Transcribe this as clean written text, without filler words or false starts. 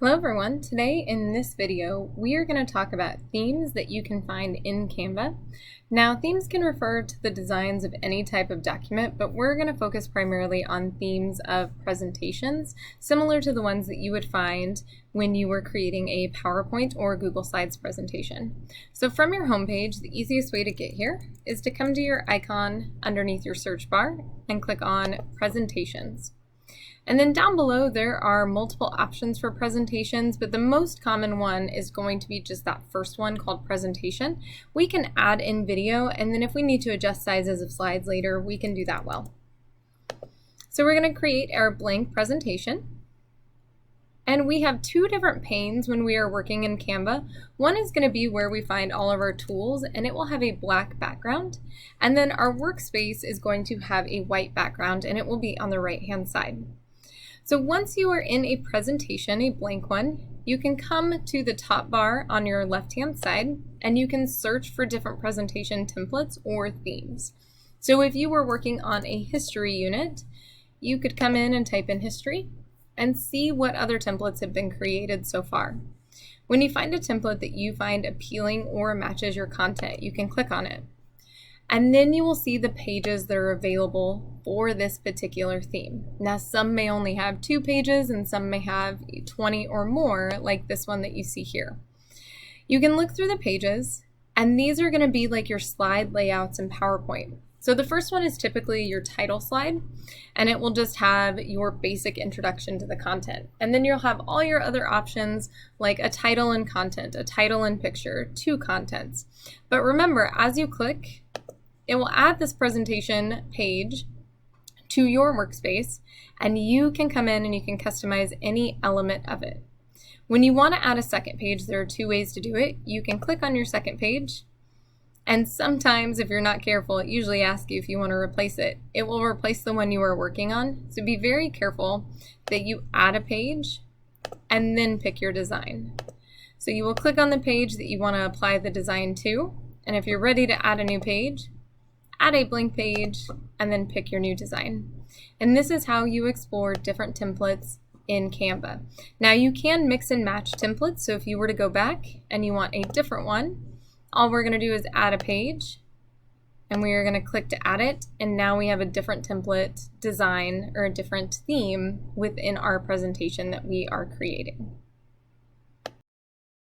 Hello everyone. Today in this video we are going to talk about themes that you can find in Canva. Now themes can refer to the designs of any type of document, but we're going to focus primarily on themes of presentations, similar to the ones that you would find when you were creating a PowerPoint or Google Slides presentation. So from your homepage, the easiest way to get here is to come to your icon underneath your search bar and click on Presentations. And then down below there are multiple options for presentations, but the most common one is going to be just that first one called presentation. We can add in video, and then if we need to adjust sizes of slides later, we can do that well. So we're going to create our blank presentation. And we have two different panes when we are working in Canva. One is going to be where we find all of our tools, and it will have a black background. And then our workspace is going to have a white background, and it will be on the right-hand side. So once you are in a presentation, a blank one, you can come to the top bar on your left-hand side and you can search for different presentation templates or themes. So if you were working on a history unit, you could come in and type in history and see what other templates have been created so far. When you find a template that you find appealing or matches your content, you can click on it. And then you will see the pages that are available for this particular theme. Now some may only have 2 pages and some may have 20 or more, like this one that you see here. You can look through the pages, and these are going to be like your slide layouts in PowerPoint. So the first one is typically your title slide, and it will just have your basic introduction to the content. And then you'll have all your other options like a title and content, a title and picture, 2 contents. But remember, as you click, it will add this presentation page to your workspace, and you can come in and you can customize any element of it. When you want to add a second page, there are 2 ways to do it. You can click on your second page, and sometimes if you're not careful, it usually asks you if you want to replace it. It will replace the one you are working on, so be very careful that you add a page and then pick your design. So you will click on the page that you want to apply the design to, and if you're ready to add a new page, add a blank page, and then pick your new design. And this is how you explore different templates in Canva. Now you can mix and match templates, so if you were to go back and you want a different one, all we're going to do is add a page, and we are going to click to add it, and now we have a different template design or a different theme within our presentation that we are creating.